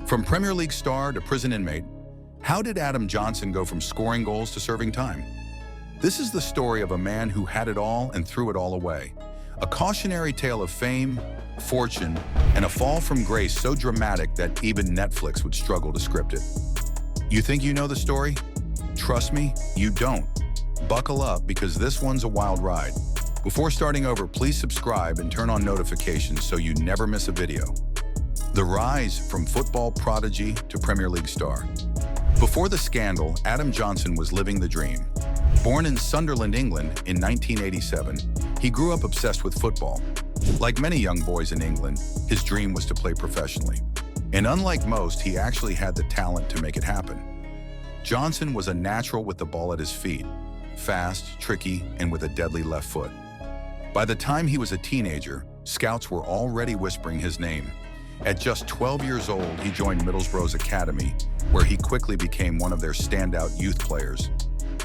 From Premier League star to prison inmate, how did Adam Johnson go from scoring goals to serving time? This is the story of a man who had it all and threw it all away. A cautionary tale of fame, fortune, and a fall from grace so dramatic that even Netflix would struggle to script it. You think you know the story? Trust me, you don't. Buckle up because this one's a wild ride. Before starting over, please subscribe and turn on notifications so you never miss a video. The rise from football prodigy to Premier League star. Before the scandal, Adam Johnson was living the dream. Born in Sunderland, England in 1987, he grew up obsessed with football. Like many young boys in England, his dream was to play professionally. And unlike most, he actually had the talent to make it happen. Johnson was a natural with the ball at his feet, fast, tricky, and with a deadly left foot. By the time he was a teenager, scouts were already whispering his name. At just 12 years old, he joined Middlesbrough's academy, where he quickly became one of their standout youth players.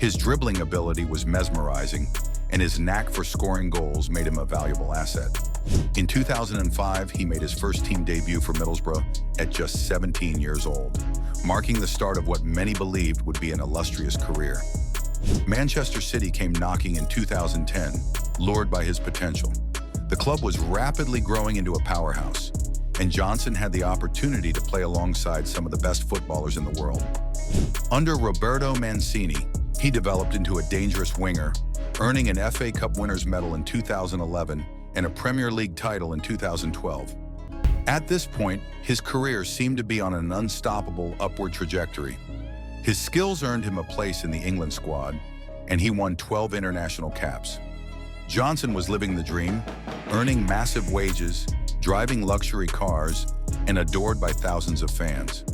His dribbling ability was mesmerizing, and his knack for scoring goals made him a valuable asset. In 2005, he made his first team debut for Middlesbrough at just 17 years old, marking the start of what many believed would be an illustrious career. Manchester City came knocking in 2010, lured by his potential. The club was rapidly growing into a powerhouse, and Johnson had the opportunity to play alongside some of the best footballers in the world. Under Roberto Mancini, he developed into a dangerous winger, earning an FA Cup Winners' Medal in 2011 and a Premier League title in 2012. At this point, his career seemed to be on an unstoppable upward trajectory. His skills earned him a place in the England squad, and he won 12 international caps. Johnson was living the dream, earning massive wages, driving luxury cars, and adored by thousands of fans.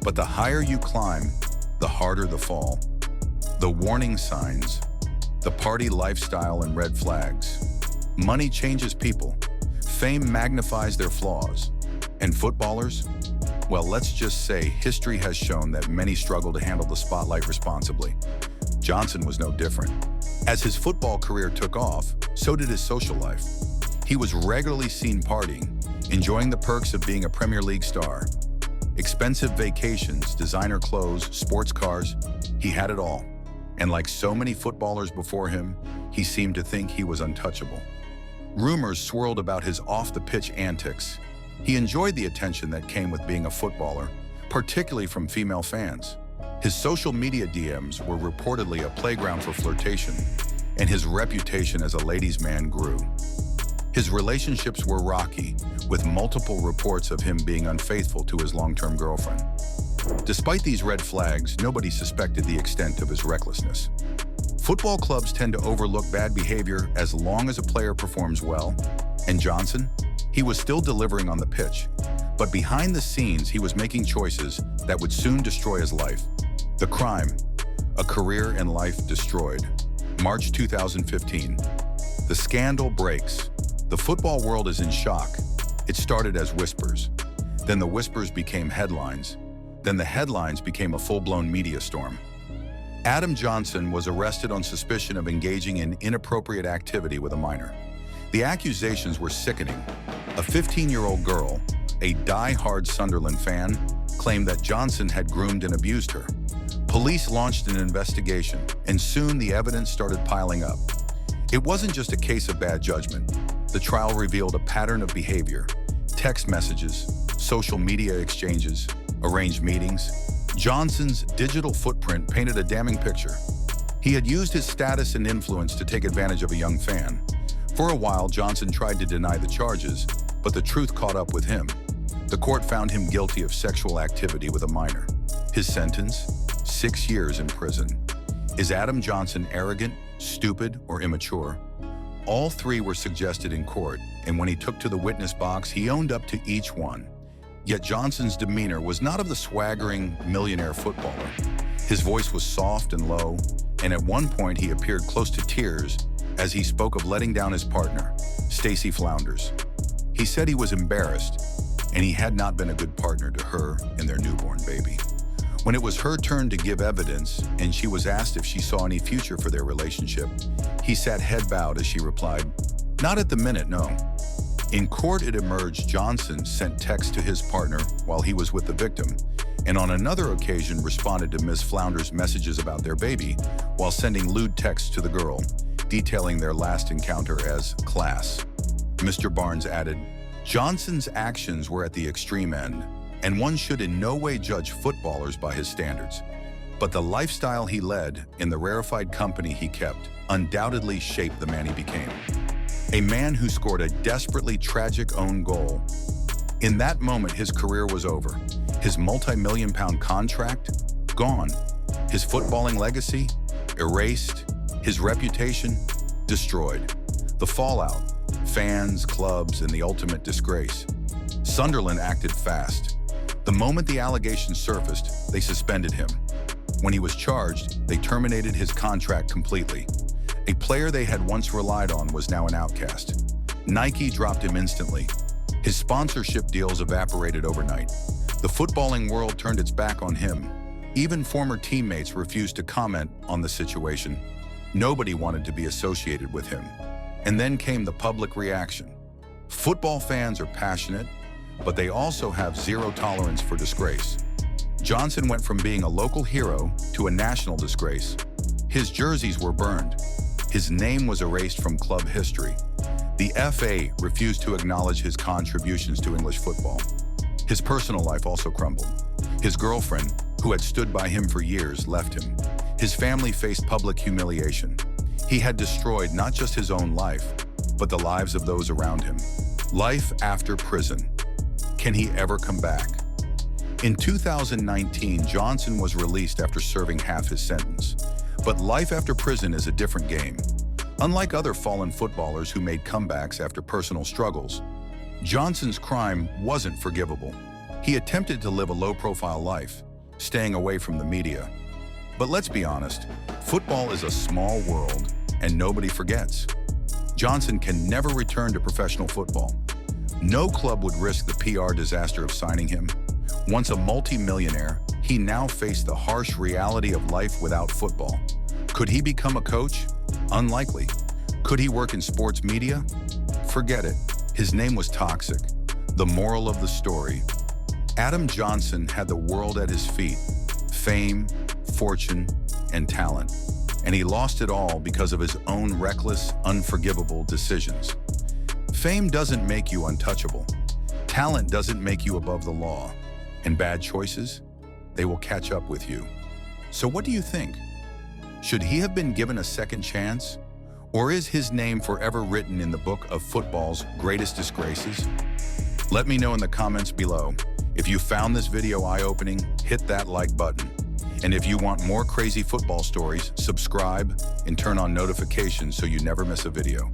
But the higher you climb, the harder the fall. The warning signs, the party lifestyle and red flags. Money changes people. Fame magnifies their flaws. And footballers? Well, let's just say history has shown that many struggle to handle the spotlight responsibly. Johnson was no different. As his football career took off, so did his social life. He was regularly seen partying, enjoying the perks of being a Premier League star. Expensive vacations, designer clothes, sports cars, he had it all. And like so many footballers before him, he seemed to think he was untouchable. Rumors swirled about his off-the-pitch antics. He enjoyed the attention that came with being a footballer, particularly from female fans. His social media DMs were reportedly a playground for flirtation, and his reputation as a ladies' man grew. His relationships were rocky, with multiple reports of him being unfaithful to his long-term girlfriend. Despite these red flags, nobody suspected the extent of his recklessness. Football clubs tend to overlook bad behavior as long as a player performs well, and Johnson? He was still delivering on the pitch, but behind the scenes he was making choices that would soon destroy his life. The crime, a career and life destroyed. March 2015. The scandal breaks. The football world is in shock. It started as whispers. Then the whispers became headlines. Then the headlines became a full-blown media storm. Adam Johnson was arrested on suspicion of engaging in inappropriate activity with a minor. The accusations were sickening. A 15-year-old girl, a die-hard Sunderland fan, claimed that Johnson had groomed and abused her. Police launched an investigation, and soon the evidence started piling up. It wasn't just a case of bad judgment. The trial revealed a pattern of behavior: text messages, social media exchanges, arranged meetings. Johnson's digital footprint painted a damning picture. He had used his status and influence to take advantage of a young fan. For a while, Johnson tried to deny the charges, but the truth caught up with him. The court found him guilty of sexual activity with a minor. His sentence? 6 years in prison. Is Adam Johnson arrogant, stupid, or immature? All three were suggested in court, and when he took to the witness box, he owned up to each one. Yet Johnson's demeanor was not of the swaggering millionaire footballer. His voice was soft and low, and at one point he appeared close to tears as he spoke of letting down his partner, Stacey Flounders. He said he was embarrassed, and he had not been a good partner to her and their newborn baby. When it was her turn to give evidence, and she was asked if she saw any future for their relationship, he sat head bowed as she replied, "Not at the minute, no." In court, it emerged Johnson sent texts to his partner while he was with the victim, and on another occasion responded to Ms. Flounder's messages about their baby while sending lewd texts to the girl, detailing their last encounter as class. Mr. Barnes added, Johnson's actions were at the extreme end, and one should in no way judge footballers by his standards. But the lifestyle he led in the rarefied company he kept undoubtedly shaped the man he became. A man who scored a desperately tragic own goal. In that moment, his career was over. His multi-million-pound contract, gone. His footballing legacy, erased. His reputation, destroyed. The fallout, fans, clubs, and the ultimate disgrace. Sunderland acted fast. The moment the allegations surfaced, they suspended him. When he was charged, they terminated his contract completely. A player they had once relied on was now an outcast. Nike dropped him instantly. His sponsorship deals evaporated overnight. The footballing world turned its back on him. Even former teammates refused to comment on the situation. Nobody wanted to be associated with him. And then came the public reaction. Football fans are passionate, but they also have zero tolerance for disgrace. Johnson went from being a local hero to a national disgrace. His jerseys were burned. His name was erased from club history. The FA refused to acknowledge his contributions to English football. His personal life also crumbled. His girlfriend, who had stood by him for years, left him. His family faced public humiliation. He had destroyed not just his own life, but the lives of those around him. Life after prison. Can he ever come back? In 2019, Johnson was released after serving half his sentence. But life after prison is a different game. Unlike other fallen footballers who made comebacks after personal struggles, Johnson's crime wasn't forgivable. He attempted to live a low-profile life, staying away from the media. But let's be honest, football is a small world, and nobody forgets. Johnson can never return to professional football. No club would risk the PR disaster of signing him. Once a multi-millionaire, he now faced the harsh reality of life without football. Could he become a coach? Unlikely. Could he work in sports media? Forget it. His name was toxic. The moral of the story: Adam Johnson had the world at his feet, fame, fortune, and talent. And he lost it all because of his own reckless, unforgivable decisions. Fame doesn't make you untouchable. Talent doesn't make you above the law. And bad choices, they will catch up with you. So what do you think? Should he have been given a second chance? Or is his name forever written in the book of football's greatest disgraces? Let me know in the comments below. If you found this video eye-opening, hit that like button. And if you want more crazy football stories, subscribe and turn on notifications so you never miss a video.